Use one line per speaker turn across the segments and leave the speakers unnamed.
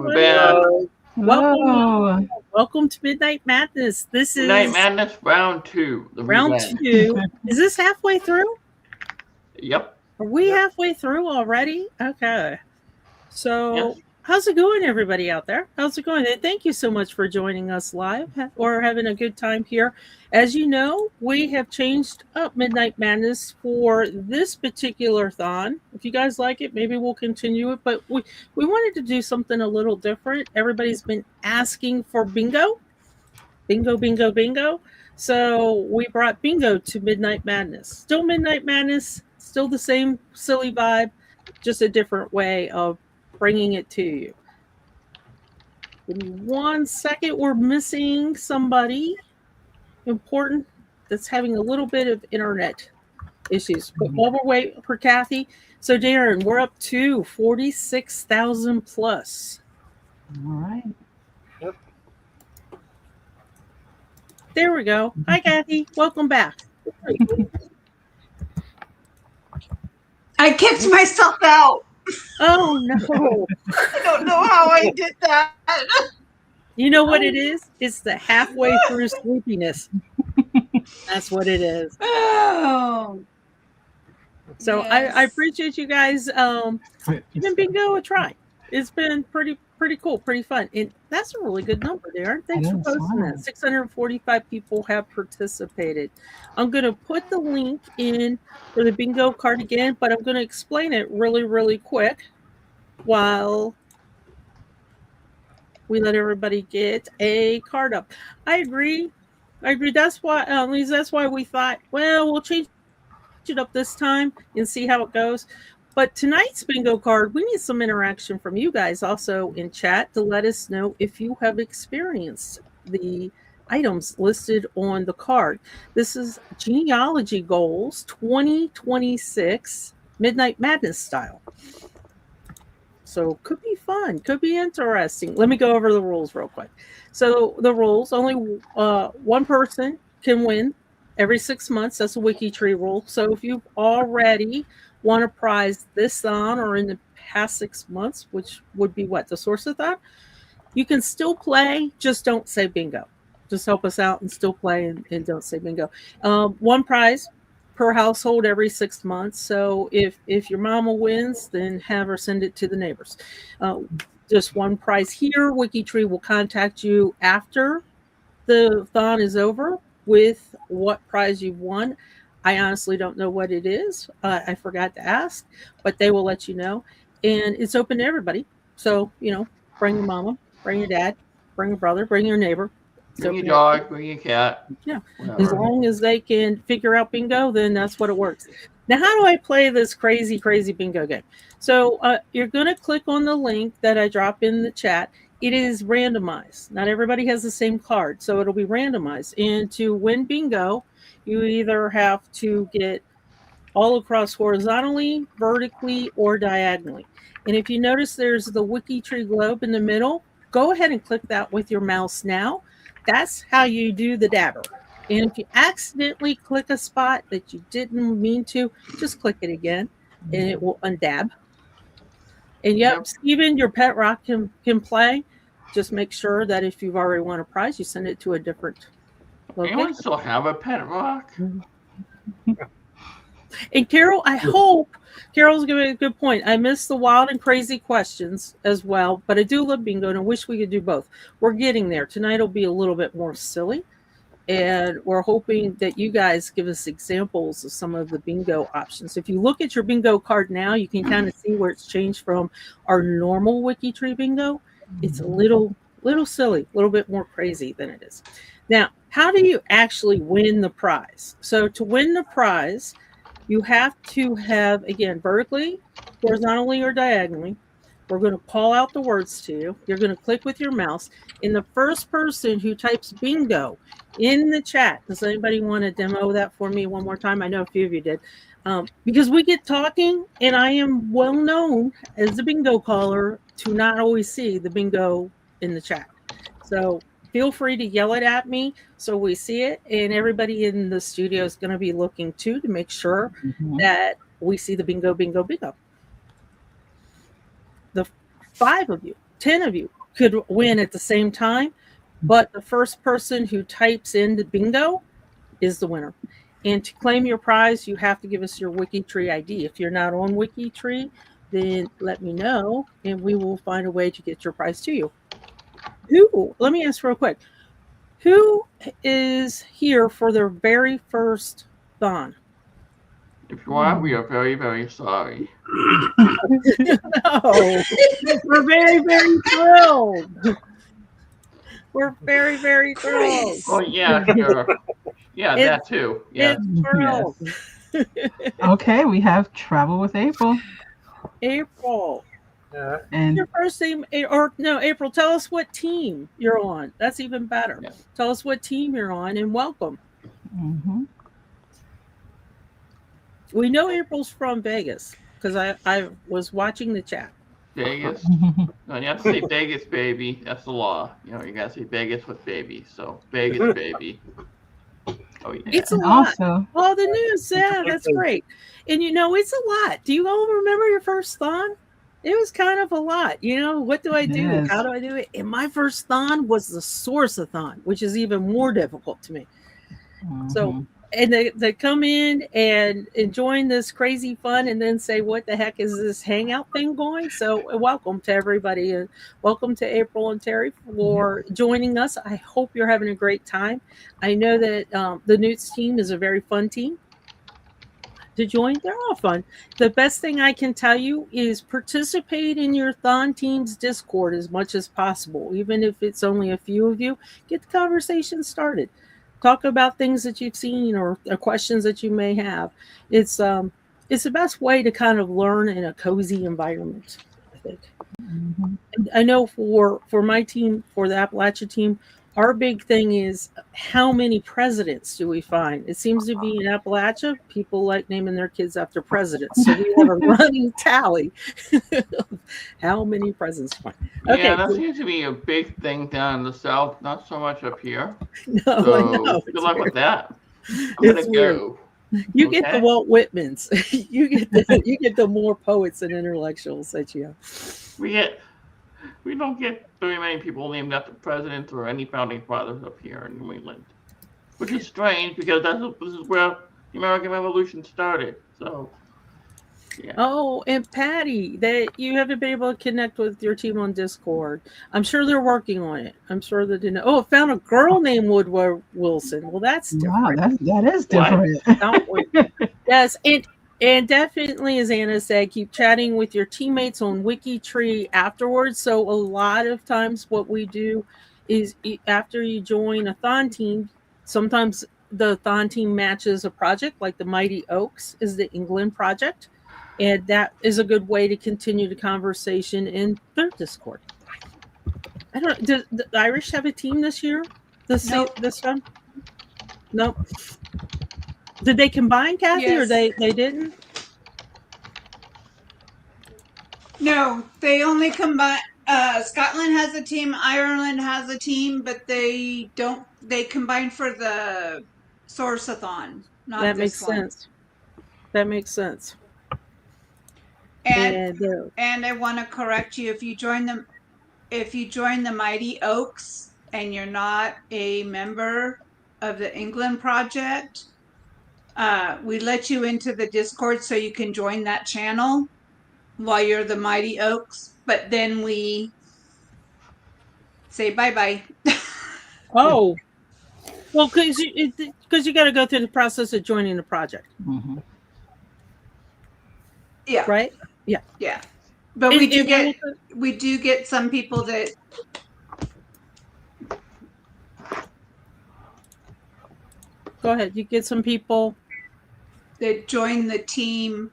Welcome back.
Welcome to Midnight Madness. This is
Midnight Madness round 2.
Round 2. Is this halfway through?
Yep.
Are we halfway through already? Okay. So, how's it going, everybody out there? How's it going? And thank you so much for joining us live or having a good time here. As you know, we have changed up Midnight Madness for this particular thon. If you guys like it, maybe we'll continue it. But we wanted to do something a little different. Everybody's been asking for bingo. Bingo, bingo, bingo. So we brought bingo to Midnight Madness. Still Midnight Madness, still the same silly vibe, just a different way of bringing it to you. Give me 1 second. We're missing somebody important that's having a little bit of internet issues. But while we're waiting for Kathy, so Darren, we're up to 46,000 plus.
All right.
Yep.
There we go. Hi, Kathy. Welcome back.
I kicked myself out.
Oh, no.
I don't know how I did that.
You know what it is? It's the halfway through sleepiness. That's what it is.
Oh.
So
Yes.
I appreciate you guys giving bingo a try. It's been pretty cool, pretty fun. And that's a really good number, Darren. Thanks for posting that. 645 people have participated. I'm going to put the link in for the bingo card again, but I'm going to explain it really, really quick while we let everybody get a card up. I agree. That's why, Lisa, that's why we thought, well, we'll change it up this time and see how it goes. But tonight's bingo card, we need some interaction from you guys also in chat to let us know if you have experienced the items listed on the card. This is Genealogy Goals 2026 Midnight Madness style. So could be fun, could be interesting. Let me go over the rules real quick. So the rules, only one person can win every 6 months. That's a WikiTree rule. So if you've already won a prize this thon or in the past 6 months, which would be what, the source-a-thon, you can still play, just don't say bingo. Just help us out and still play and don't say bingo. One prize per household every 6 months. So if your mama wins, then have her send it to the neighbors. Just one prize here. WikiTree will contact you after the thon is over with what prize you've won. I honestly don't know what it is. I forgot to ask, but they will let you know. And it's open to everybody. So, bring your mama, bring your dad, bring your brother, bring your neighbor.
Bring your dog, bring your cat.
Yeah.
Whatever.
As long as they can figure out bingo, then that's what it works. Now, how do I play this crazy, crazy bingo game? So you're going to click on the link that I drop in the chat. It is randomized. Not everybody has the same card, so it'll be randomized. And to win bingo, you either have to get all across horizontally, vertically, or diagonally. And if you notice there's the WikiTree globe in the middle, go ahead and click that with your mouse now. That's how you do the dabber. And if you accidentally click a spot that you didn't mean to, just click it again and it will undab. And yep, Steven, your pet rock can play. Just make sure that if you've already won a prize, you send it to a different location.
Anyone still have a pet rock?
And Carol, I hope Carol's giving a good point. I missed the wild and crazy questions as well, but I do love bingo and I wish we could do both. We're getting there. Tonight will be a little bit more silly. And we're hoping that you guys give us examples of some of the bingo options. If you look at your bingo card now, you can kind of see where it's changed from our normal WikiTree bingo. It's a little silly, a little bit more crazy than it is. Now, how do you actually win the prize? So to win the prize, you have to have, again, vertically, horizontally, or diagonally. We're going to call out the words to you. You're going to click with your mouse. And the first person who types bingo in the chat, does anybody want to demo that for me one more time? I know a few of you did. Because we get talking, and I am well known as the bingo caller to not always see the bingo in the chat. So feel free to yell it at me so we see it. And everybody in the studio is going to be looking too to make sure that we see the bingo, bingo, bingo. The 5 of you 10 of you could win at the same time, but the first person who types in the bingo is the winner. And to claim your prize, you have to give us your WikiTree ID. If you're not on WikiTree, then let me know, and we will find a way to get your prize to you. Let me ask real quick, who is here for their very first thon?
If you are, we are very, very sorry.
No, we're very, very thrilled. We're very, very thrilled.
Oh, yeah, sure. Yeah,
It's-
that too. Yeah.
It's thrilled.
Okay, we have Travel with April.
April.
And
Your first name, or no, April, tell us what team you're on. That's even better.
Yeah.
Tell us what team you're on and welcome.
mhm.
We know April's from Vegas because I was watching the chat.
Vegas. No, you have to say Vegas, baby. That's the law. You know, you gotta say Vegas with baby. So Vegas, baby. Oh yeah.
It's a
And
lot.
also,
Oh, the news. Yeah, that's great. And it's a lot. Do you all remember your first thon? It was kind of a lot. What do I do?
Yes.
How do I do it? And my first thon was the source-a-thon, which is even more difficult to me. So,
mhm.
and they come in and join this crazy fun and then say, what the heck is this hangout thing going? So welcome to everybody. And welcome to April and Terry for joining us. I hope you're having a great time. I know that the Newts team is a very fun team to join. They're all fun. The best thing I can tell you is participate in your Thon team's Discord as much as possible. Even if it's only a few of you, get the conversation started. Talk about things that you've seen or questions that you may have. It's the best way to kind of learn in a cozy environment, I think.
Mhm.
I know for my team, for the Appalachia team, our big thing is how many presidents do we find? It seems to be in Appalachia, people like naming their kids after presidents. So we have a running tally of how many presidents we find. Okay.
Yeah, that seems to be a big thing down in the south, not so much up here.
No,
So
I know.
good luck with that. I'm
It's
gonna
weird.
go.
You get the
Okay.
Walt Whitmans. you get the more poets and intellectuals that you have.
We don't get very many people named after presidents or any founding fathers up here in New England, which is strange because this is where the American Revolution started. So, yeah.
Oh, and Patty, that you haven't been able to connect with your team on Discord. I'm sure they're working on it. I'm sure they didn't. Oh, found a girl named Woodward Wilson. Well, that's
Wow,
different.
that is
What?
different.
Don't we? Yes, and definitely, as Anna said, keep chatting with your teammates on WikiTree afterwards. So a lot of times, what we do is after you join a Thon team, sometimes the Thon team matches a project, like the Mighty Oaks is the England project. And that is a good way to continue the conversation in their Discord. I don't. Does the Irish have a team this year? This one? Nope. Did they combine, Kathy, or
Yes.
they didn't?
No, they only combine. Scotland has a team. Ireland has a team, but they don't. They combine for the Source-a-thon. Not
That
this
makes
one.
sense. That makes sense.
And
And
I want to correct you. If you join the Mighty Oaks and you're not a member of the England project, we let you into the Discord so you can join that channel while you're the Mighty Oaks, but then we say bye-bye.
oh, well, because you got to go through the process of joining the project,
Mhm.
Yeah,
right?
yeah. But
And-
we do
and
get some people that
go ahead. You get some people.
join the team,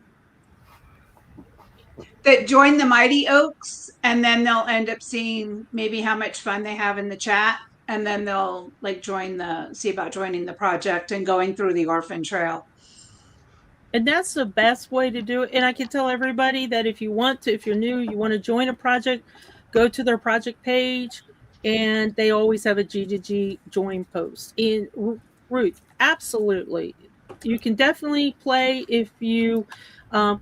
that join the Mighty Oaks, and then they'll end up seeing maybe how much fun they have in the chat, and then they'll see about joining the project and going through the orphan trail.
And that's the best way to do it. And I can tell everybody that if you're new, you want to join a project, go to their project page, and they always have a G2G join post. And Ruth, absolutely. You can definitely play if you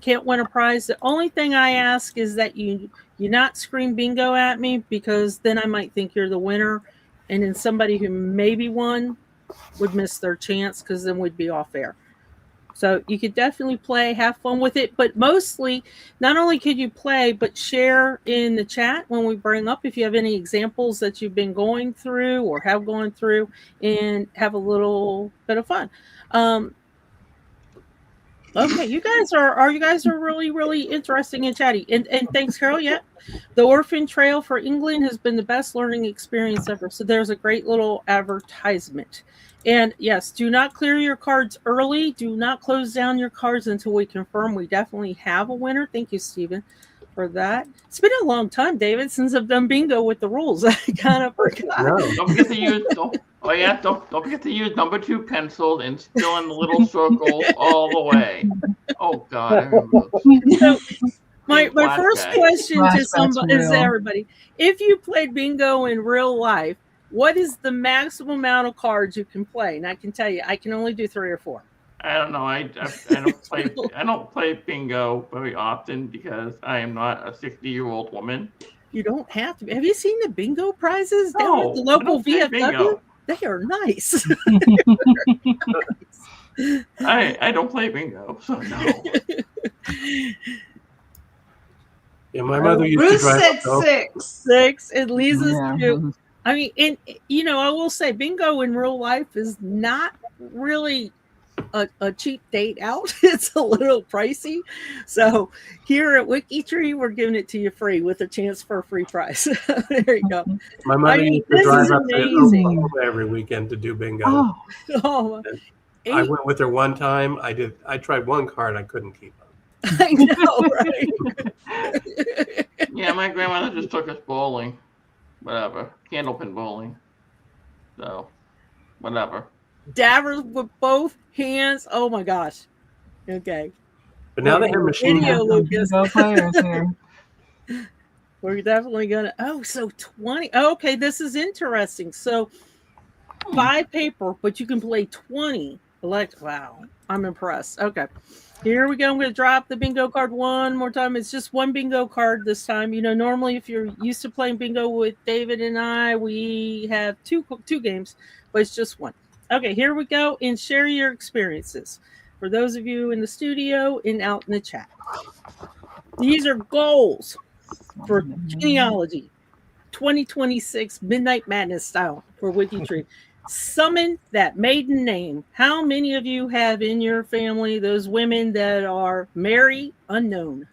can't win a prize. The only thing I ask is that you you not scream bingo at me, because then I might think you're the winner, and then somebody who maybe won would miss their chance, because then we'd be off air. So you could definitely play, have fun with it, but mostly, not only could you play, but share in the chat when we bring up, if you have any examples that you've been going through or have gone through, and have a little bit of fun. Okay, you guys are really, really interesting and chatty. And thanks, Carol. Yeah, the Orphan Trail for England has been the best learning experience ever. So there's a great little advertisement. And yes, do not clear your cards early. Do not close down your cards until we confirm we definitely have a winner. Thank you, Stephen, for that. It's been a long time, David, since I've done bingo with the rules. I kind of forgot.
No.
Don't forget to use. Don't forget to use number 2 pencils and fill in the little circle all the way. Oh God. I remember.
So, my first
Flashback.
question to
Flashbacks
somebody is
real.
everybody: if you played bingo in real life, what is the maximum amount of cards you can play? And I can tell you, I can only do 3 or 4.
I don't know. I don't play bingo very often because I am not a 60-year-old woman.
You don't have to. Have you seen the bingo prizes down
No,
at the
I
local
don't play
VFW?
bingo.
They are nice.
I don't play bingo, so no.
Yeah, my mother used to
Bruce
drive
said
up to
6.
6, and Lisa's
Yeah.
2. I mean, and I will say, bingo in real life is not really a cheap date out. It's a little pricey. So here at WikiTree, we're giving it to you free with a chance for a free prize. There you go.
My mother used to
this
drive
is
up to
amazing.
Oklahoma every weekend to do bingo.
Oh,
Oh,
I went with her one time. I tried one card I couldn't keep up.
I know, right?
Yeah, my grandmother just took us bowling. Whatever. Candlepin bowling. So, whatever.
Dabbers with both hands. Oh my gosh. Okay.
But now they have machine
Video,
guns.
Lucas.
bingo players here.
We're definitely gonna. Oh, so 20. Okay, this is interesting. So 5 paper, but you can play 20. Wow, I'm impressed. Okay, here we go. I'm gonna drop the bingo card one more time. It's just one bingo card this time. Normally if you're used to playing bingo with David and I, we have two games, but it's just one. Okay, here we go, and share your experiences for those of you in the studio and out in the chat. These are goals for Genealogy 2026 Midnight Madness style for WikiTree. Summon that maiden name. How many of you have in your family those women that are Mary, unknown?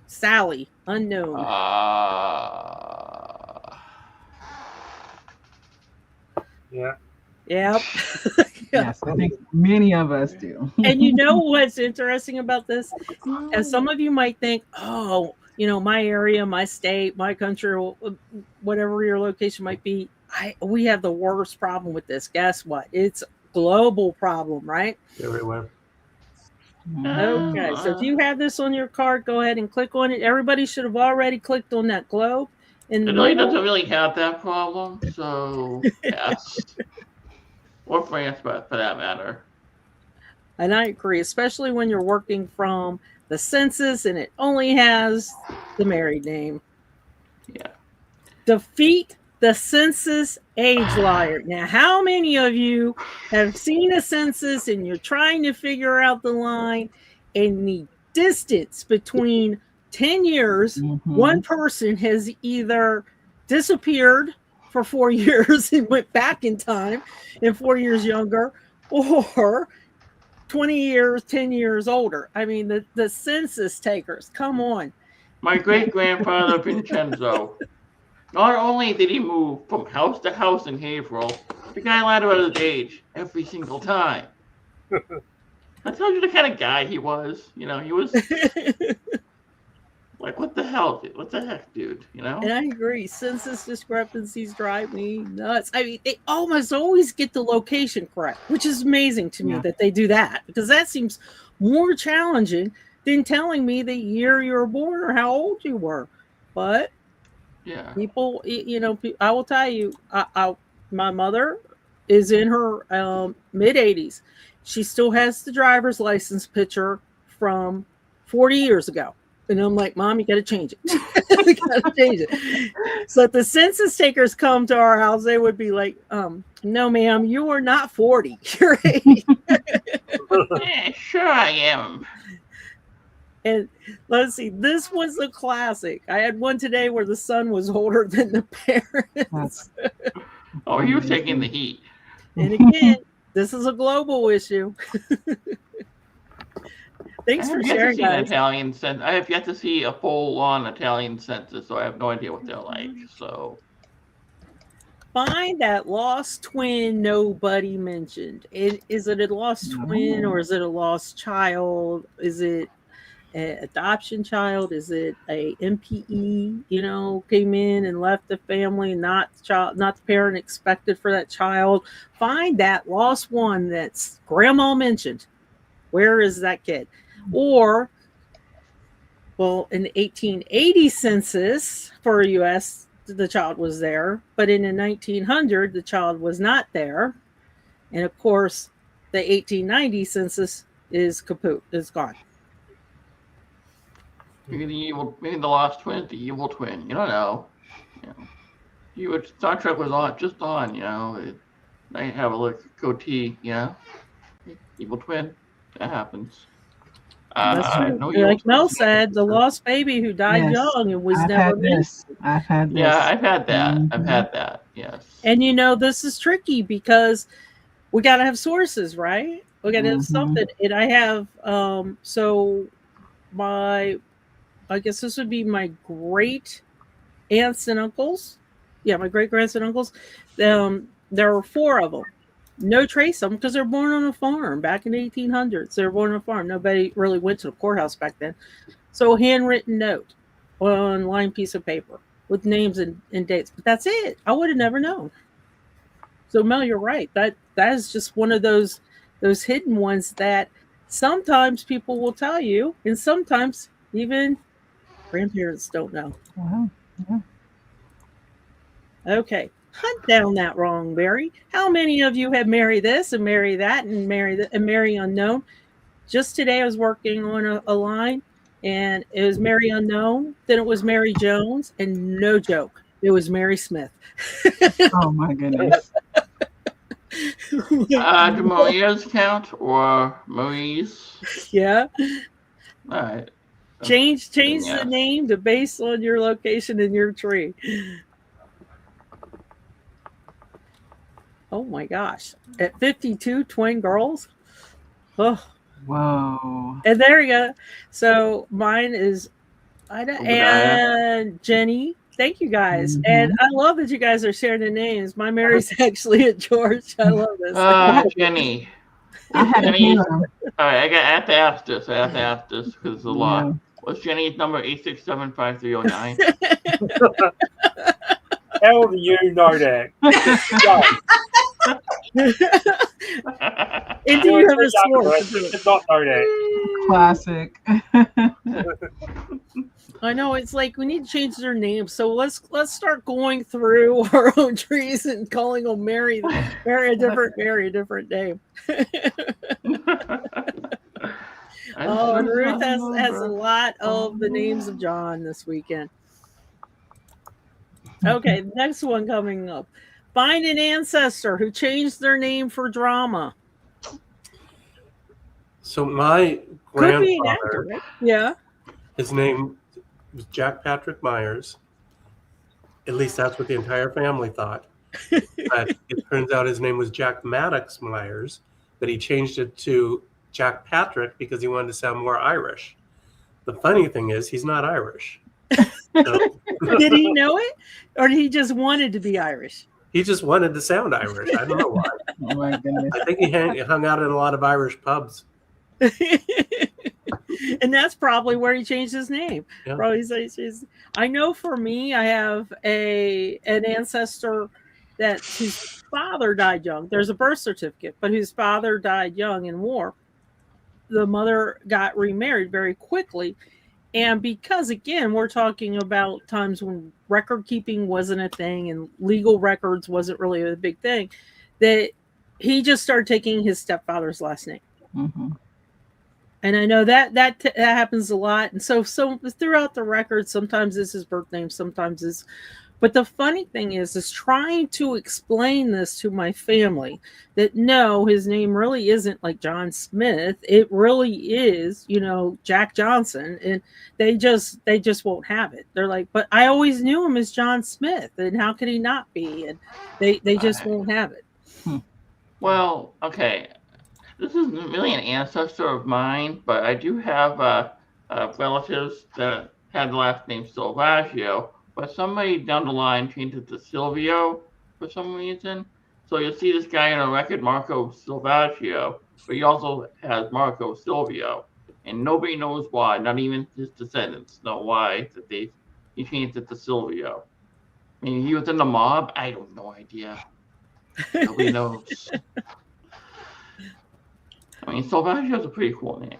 Sally, unknown.
Yeah.
Yep.
Yes, I think many of us do.
And you know what's interesting about this? As some of you might think, oh, my area, my state, my country, whatever your location might be, we have the worst problem with this. Guess what? It's a global problem, right?
Everywhere.
Okay, so if you have this on your card, go ahead and click on it. Everybody should have already clicked on that globe. And
Italy doesn't really have that problem, so yes. Or France, but for that matter.
And I agree, especially when you're working from the census and it only has the married name.
Yeah.
Defeat the census age liar. Now, how many of you have seen a census and you're trying to figure out the line, and the distance between 10 years, one person has either disappeared for 4 years and went back in time and 4 years younger, or 20 years, 10 years older. I mean, the census takers, come on.
My great-grandfather Vincenzo, not only did he move from house to house in Haverhill, the guy lied about his age every single time. That tells you the kind of guy he was. He was like, what the hell? What the heck, dude?
And I agree. Census discrepancies drive me nuts. I mean, they almost always get the location correct, which is amazing to me that they do that, because that seems more challenging than telling me the year you were born or how old you were. But
yeah,
people, I will tell you, my mother is in her mid-80s. She still has the driver's license picture from 40 years ago. And I'm like, Mom, you got to change it. You got to change it. So if the census takers come to our house, they would be like, no, ma'am, you are not 40. You're 80.
Yeah, sure I am.
And let's see, this was a classic. I had one today where the son was older than the parents.
Oh, he was taking the heat.
And again, this is a global issue. Thanks for sharing, guys.
Italian census. I have yet to see a full-on Italian census, so I have no idea what they're like. So
Find that lost twin nobody mentioned. Is it a lost twin or is it a lost child? Is it an adoption child? Is it a MPE? Came in and left the family, not the parent expected for that child. Find that lost one that's grandma mentioned. Where is that kid? Or, well, in the 1880 census for U.S., the child was there, but in the 1900, the child was not there. And of course, the 1890 census is kaput, is gone.
maybe the lost twin is the evil twin. You don't know. Star Trek was just on. I have a look goatee. Evil twin. That happens.
That's true. Like Mel said, the lost baby who died young and was never missed.
I've had this.
Yeah, I've had that.
Mm-hmm.
I've had that. Yes.
And this is tricky because we got to have sources, right? We got to have something. And I have, I guess this would be my great aunts and uncles. Yeah, my great grands and uncles. There were 4 of them. No trace of them because they're born on a farm back in the 1800s. They were born on a farm. Nobody really went to the courthouse back then. So a handwritten note on a lined piece of paper with names and dates. But that's it. I would have never known. So Mel, you're right. That is just one of those hidden ones that sometimes people will tell you, and sometimes even grandparents don't know.
Wow. Yeah.
Okay. Hunt down that wrong, Mary. How many of you have married this and marry that and marry unknown? Just today I was working on a line and it was Mary Unknown, then it was Mary Jones, and no joke, it was Mary Smith.
Oh my goodness.
Do Maria's count or Marie's?
Yeah.
All right.
Change the name to based on your location in your tree. Oh my gosh. At 52 twin girls. Oh.
Whoa.
And there you go. So mine is Ida and Jenny. Thank you guys. Mm-hmm. And I love that you guys are sharing the names. My Mary's actually at George. I love this.
Jenny.
I had a
Jenny. All right, I have to ask this because it's a lot.
Yeah.
What's Jenny's number? 8675309.
How do you know that?
And do you have a source?
Did not know that.
Classic.
I know, it's like we need to change their names. So let's start going through our own trees and calling them Mary a different name. Oh, Ruth has a lot of the names of John this weekend. Okay, next one coming up. Find an ancestor who changed their name for drama.
So my
Could be an
grandfather,
actor, right? Yeah.
his name was Jack Patrick Myers. At least that's what the entire family thought. But it turns out his name was Jack Maddox Myers, but he changed it to Jack Patrick because he wanted to sound more Irish. The funny thing is, he's not Irish. So,
did he know it, or he just wanted to be Irish?
He just wanted to sound Irish. I don't know why.
Oh my goodness.
I think he hung out in a lot of Irish pubs.
And that's probably where he changed his name.
Yeah.
Probably I know for me, I have an ancestor that whose father died young. There's a birth certificate, but whose father died young in war. The mother got remarried very quickly. And because, again, we're talking about times when record keeping wasn't a thing and legal records wasn't really a big thing, that he just started taking his stepfather's last name.
Mm-hmm.
And I know that happens a lot. And so throughout the record, sometimes it's his birth name, sometimes it's. But the funny thing is trying to explain this to my family that no, his name really isn't like John Smith. It really is, Jack Johnson, and they just won't have it. They're like, but I always knew him as John Smith, and how could he not be? And they just won't have it.
Well, okay. This isn't really an ancestor of mine, but I do have relatives that had the last name Silvaggio, but somebody down the line changed it to Silvio for some reason. So you'll see this guy in a record, Marco Silvaggio, but he also has Marco Silvio, and nobody knows why. Not even his descendants know why that he changed it to Silvio. I mean, he was in the mob. I have no idea. Nobody knows. I mean, Silvaggio is a pretty cool name.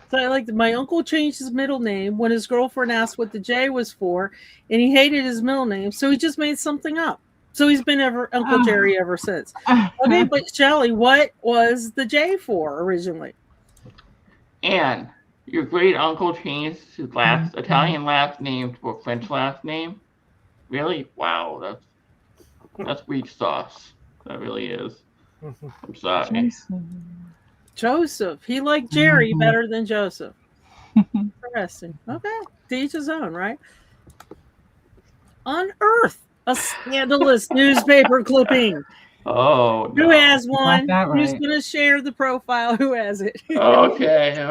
So I like my uncle changed his middle name when his girlfriend asked what the J was for, and he hated his middle name, so he just made something up. So he's been Uncle Jerry ever since. Okay, but Shelley, what was the J for originally?
And your great uncle changed his last Italian last name to a French last name? Really? Wow, that's weak sauce. That really is. I'm sorry.
Joseph. He liked Jerry better than Joseph. Interesting. Okay. To each his own, right? Unearth a scandalous newspaper clipping.
Oh, no.
Who has one?
Right.
Who's going to share the profile? Who has it?
Okay.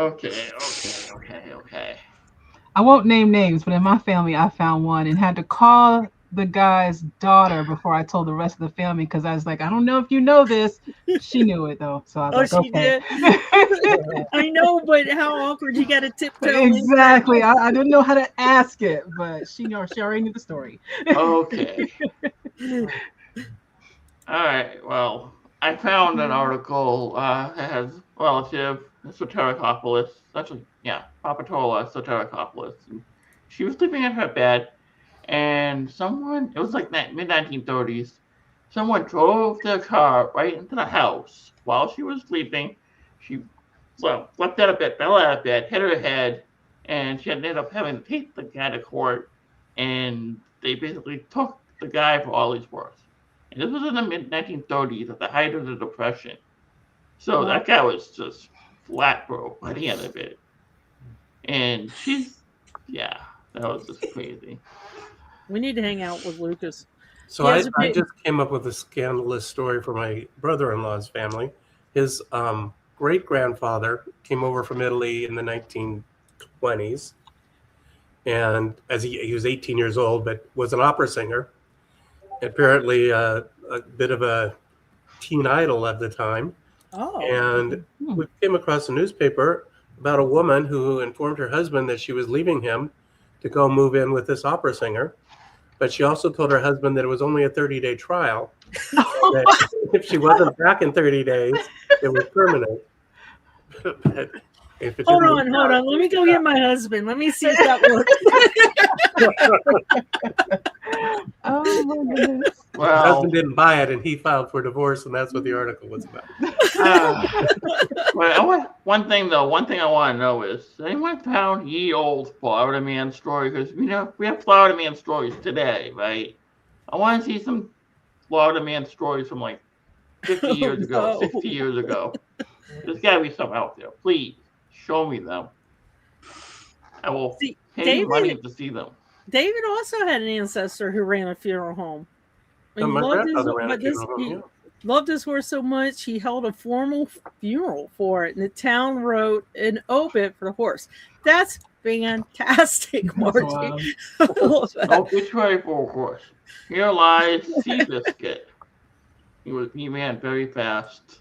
I won't name names, but in my family, I found one and had to call the guy's daughter before I told the rest of the family because I was like, I don't know if you know this. She knew it though, so I was like,
she
okay.
did. I know, but how awkward! You got to tiptoe.
Exactly. I didn't know how to ask it, but she already knew the story.
Okay. All right. Well, I found an article that has relative Sotericopoulos. Actually, yeah, Papatola Sotericopoulos. And she was sleeping in her bed, and it was like mid-1930s, someone drove their car right into the house while she was sleeping. She fell out of bed, hit her head, and she ended up having to take the guy to court, and they basically took the guy for all he's worth. And this was in the mid-1930s at the height of the Depression. So that guy was just flat broke by the end of it. And that was just crazy.
We need to hang out with Lucas.
So I just came up with a scandalous story for my brother-in-law's family. His great-grandfather came over from Italy in the 1920s. And as he was 18 years old, but was an opera singer. Apparently a bit of a teen idol at the time.
Oh.
And we came across a newspaper about a woman who informed her husband that she was leaving him to go move in with this opera singer. But she also told her husband that it was only a 30-day trial. That if she wasn't back in 30 days, it was permanent.
Hold on. Let me go get my husband. Let me see if that works.
Oh my goodness.
Well, her husband didn't buy it, and he filed for divorce, and that's what the article was about.
One thing I want to know is, has anyone found ye old Florida man story? Because we have Florida man stories today, right? I want to see some Florida man stories from like 50 years ago, 60 years ago. There's got to be some out there. Please show me them. I will pay you money to see them.
David also had an ancestor who ran a funeral home.
My grandfather ran a funeral home,
loved his horse so much, he held a formal funeral for it, and the town wrote an obit for the horse. That's fantastic, Marty.
Obituary for a horse. Here lies Seabiscuit. He ran very fast.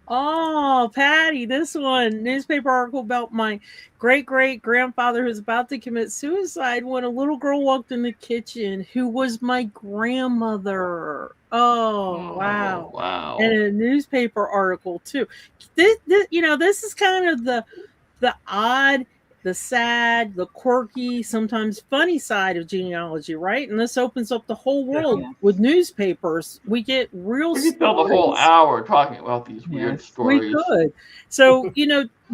Oh, Patty, this one newspaper article about my great-great-grandfather who's about to commit suicide when a little girl walked in the kitchen who was my grandmother. Oh, wow.
Wow.
And a newspaper article too. This is kind of the odd, the sad, the quirky, sometimes funny side of genealogy, right? And this opens up the whole world with newspapers. We get real stories.
We could spend the whole hour talking about these weird stories.
We could. So,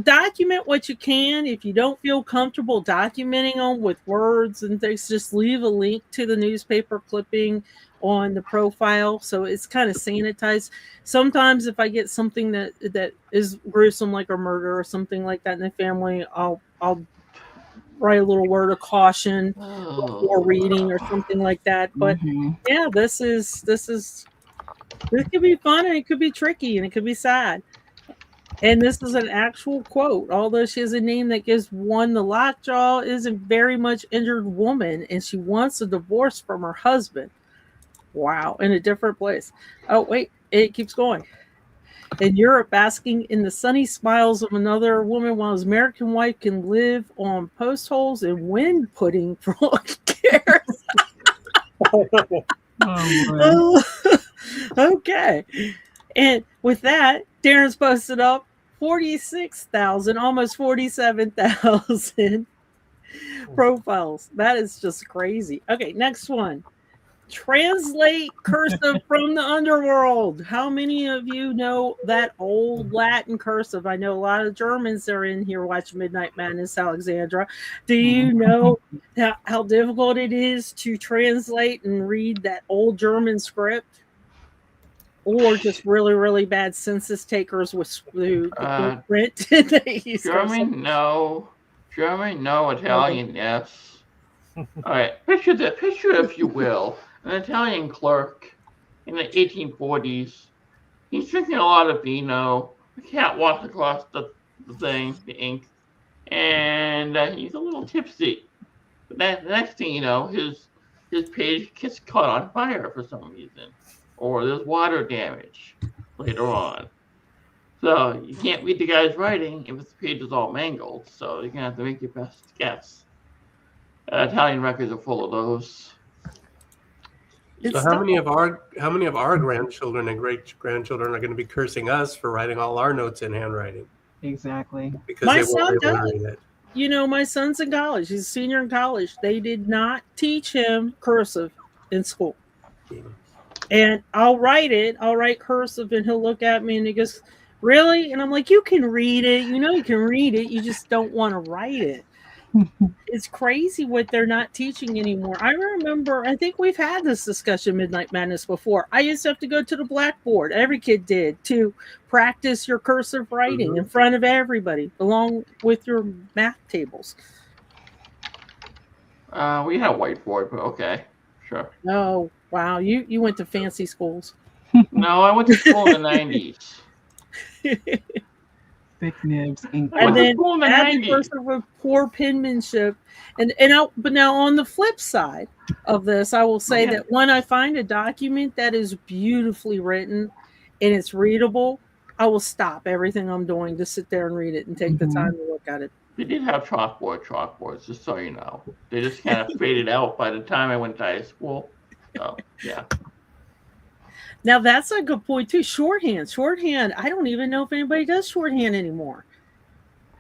document what you can. If you don't feel comfortable documenting them with words and things, just leave a link to the newspaper clipping on the profile, so it's kind of sanitized. Sometimes if I get something that is gruesome, like a murder or something like that in the family, I'll write a little word of caution before reading or something like that. But yeah, this could be fun, and it could be tricky, and it could be sad. And this is an actual quote. Although she has a name that gives one the lockjaw, is a very much injured woman, and she wants a divorce from her husband. Wow, in a different place. Oh, wait, it keeps going. In Europe, basking in the sunny smiles of another woman while his American wife can live on post holes and wind pudding for all cares. Okay. And with that, Darren's posted up 46,000, almost 47,000 profiles. That is just crazy. Okay, next one. Translate cursive from the underworld. How many of you know that old Latin cursive? I know a lot of Germans are in here watching Midnight Madness, Alexandra. Do you know how difficult it is to translate and read that old German script? Or just really, really bad census takers with print.
German, no. German, no. Italian, yes. All right, picture, if you will, an Italian clerk in the 1840s. He's drinking a lot of vino. The cat walks across the ink, and he's a little tipsy. But the next thing you know, his page gets caught on fire for some reason, or there's water damage later on. So you can't read the guy's writing if his page is all mangled. So you're gonna have to make your best guess. Italian records are full of those.
So how many of our grandchildren and great grandchildren are going to be cursing us for writing all our notes in handwriting?
Exactly.
Because
my
they
son
won't be able
does.
to read it.
You know, my son's in college. He's a senior in college. They did not teach him cursive in school. And I'll write cursive, and he'll look at me and he goes, "Really?" And I'm like, "You can read it. You know you can read it. You just don't want to write it." It's crazy what they're not teaching anymore. I remember, I think we've had this discussion, Midnight Madness, before. I used to have to go to the blackboard. Every kid did, to practice your cursive writing in front of everybody, along with your math tables.
We had a whiteboard, but okay, sure.
Oh, wow. You went to fancy schools.
No, I went to school in the 90s.
Thick nibs.
And then add the cursive with poor penmanship. But now on the flip side of this, I will say that when I find a document that is beautifully written and it's readable, I will stop everything I'm doing to sit there and read it and take the time to look at it.
They did have chalkboards, just so you know. They just kind of faded out by the time I went to high school. So, yeah.
Now, that's a good point, too. Shorthand. I don't even know if anybody does shorthand anymore.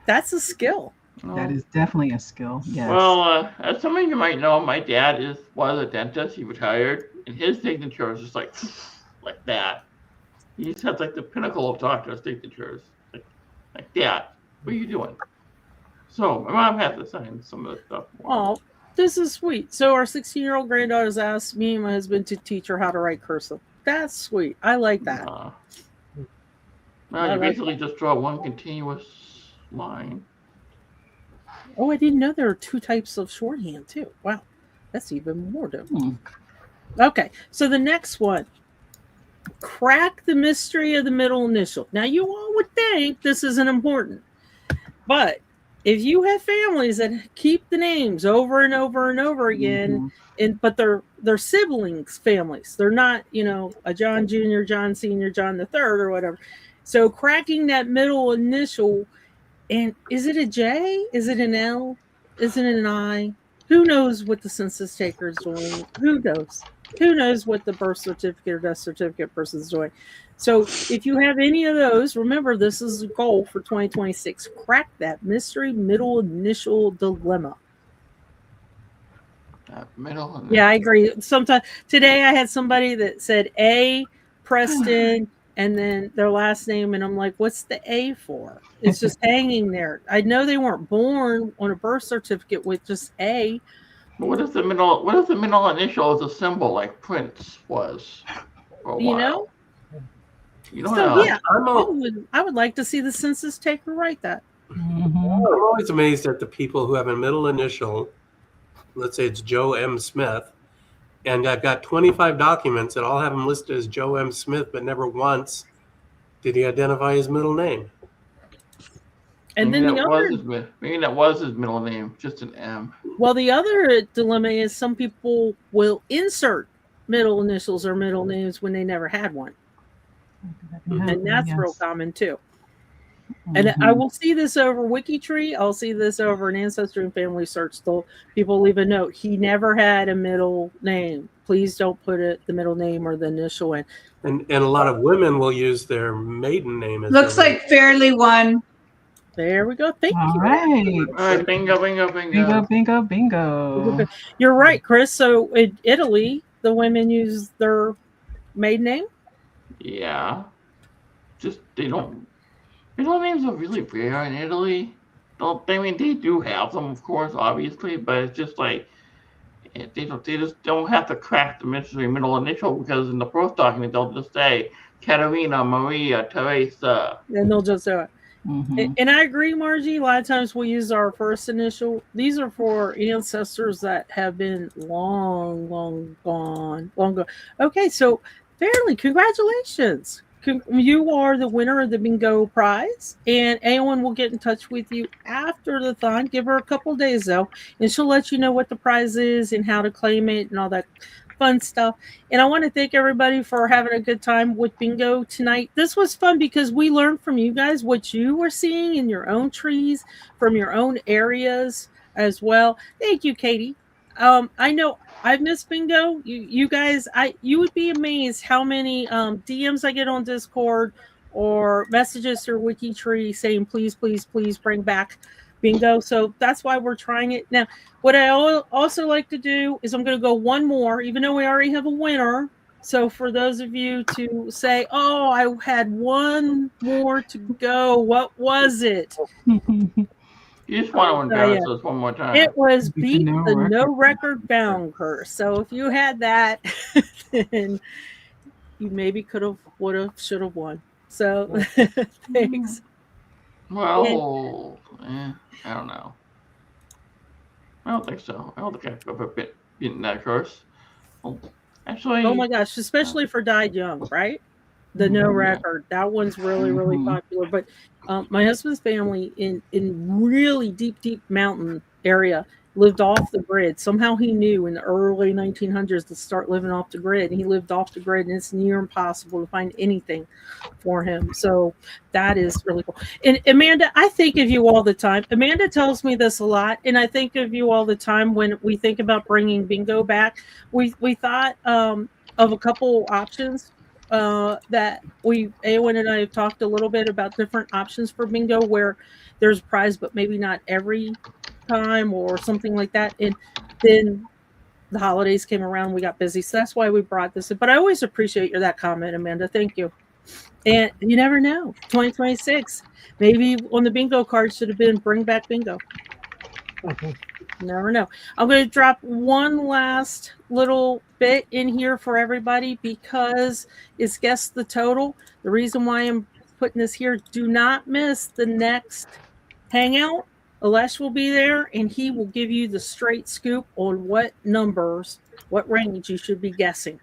That's a skill.
That is definitely a skill, yes.
Well, as some of you might know, my dad was a dentist. He retired, and his signature is just like that. He just has like the pinnacle of doctor signatures. Like that. What are you doing? So my mom had to sign some of the stuff.
Oh, this is sweet. So our 16-year-old granddaughter's asked me and my husband to teach her how to write cursive. That's sweet. I like that.
You basically just draw one continuous line.
Oh, I didn't know there are two types of shorthand too. Wow, that's even more different. Okay, so the next one. Crack the mystery of the middle initial. Now, you all would think this isn't important, but if you have families that keep the names over and over and over again, but they're siblings families, they're not, a John Jr., John Sr., John the Third, or whatever. So cracking that middle initial, and is it a J? Is it an L? Is it an I? Who knows what the census taker is doing? Who knows? Who knows what the birth certificate or death certificate person is doing? So if you have any of those, remember, this is a goal for 2026. Crack that mystery middle initial dilemma. Yeah, I agree. Sometimes today I had somebody that said A, Preston, and then their last name, and I'm like, what's the A for? It's just hanging there. I know they weren't born on a birth certificate with just A.
What if the middle initial is a symbol like Prince was for a
You
while?
know?
You don't
So
know.
yeah, I would like to see the census taker write that.
Mhm.
I'm always amazed at the people who have a middle initial. Let's say it's Joe M. Smith, and I've got 25 documents that all have him listed as Joe M. Smith, but never once did he identify his middle name.
And
maybe
then the other,
maybe that was his middle name, just an M.
well, the other dilemma is some people will insert middle initials or middle names when they never had one, and that's real common too. And I will see this over WikiTree. I'll see this over an Ancestry and Family Search. People leave a note. He never had a middle name. Please don't put the middle name or the initial in.
And a lot of women will use their maiden name as
Looks
their
like Fairly won.
There we go. Thank
All
you.
right.
All right, bingo.
Bingo.
You're right, Chris. So in Italy, the women use their maiden name.
Yeah, just middle names are really rare in Italy. I mean, they do have them, of course, obviously, but it's just like they just don't have to crack the middle initial, because in the birth document they'll just say Caterina, Maria, Teresa.
And they'll just do it.
Mhm.
And I agree, Margie. A lot of times we use our first initial. These are for ancestors that have been long gone. Okay, so Fairly, congratulations. You are the winner of the bingo prize, and Aowen will get in touch with you after the thon. Give her a couple of days though, and she'll let you know what the prize is and how to claim it and all that fun stuff. And I want to thank everybody for having a good time with bingo tonight. This was fun because we learned from you guys what you were seeing in your own trees, from your own areas as well. Thank you, Katie. I know I've missed bingo. You guys, you would be amazed how many DMs I get on Discord or messages through WikiTree saying please bring back bingo. So that's why we're trying it now. What I also like to do is I'm going to go one more, even though we already have a winner. So for those of you to say, oh, I had one more to go, what was it?
You just want to embarrass us one more time.
It was beat the no record bound curse. So if you had that, then you maybe could have, would have, should have won. So thanks.
Well, I don't know. I don't think so. I don't think I've ever beaten that curse. Well, actually,
oh my gosh, especially for died young, right? The no record. That one's really popular. But my husband's family in really deep mountain area lived off the grid. Somehow he knew in the early 1900s to start living off the grid. And he lived off the grid, and it's near impossible to find anything for him. So that is really cool. And Amanda, I think of you all the time. Amanda tells me this a lot, and I think of you all the time when we think about bringing bingo back. We thought of a couple options that Aowen and I have talked a little bit about different options for bingo where there's a prize, but maybe not every time or something like that. And then the holidays came around, we got busy. So that's why we brought this in. But I always appreciate that comment, Amanda. Thank you. And you never know, 2026, maybe on the bingo card should have been bring back bingo. Never know. I'm going to drop one last little bit in here for everybody because it's guess the total. The reason why I'm putting this here, do not miss the next hangout. Alesh will be there and he will give you the straight scoop on what numbers, what range you should be guessing.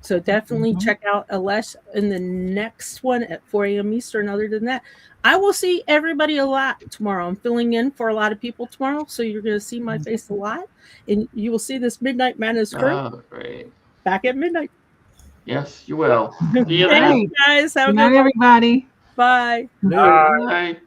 So definitely check out Alesh in the next one at 4 a.m. Eastern. Other than that, I will see everybody a lot tomorrow. I'm filling in for a lot of people tomorrow, so you're going to see my face a lot. And you will see this Midnight Madness crew
great.
back at midnight.
Yes, you will. See you
Thank
then.
you guys. Have a
Good
good
night,
one.
everybody.
Bye.
Bye.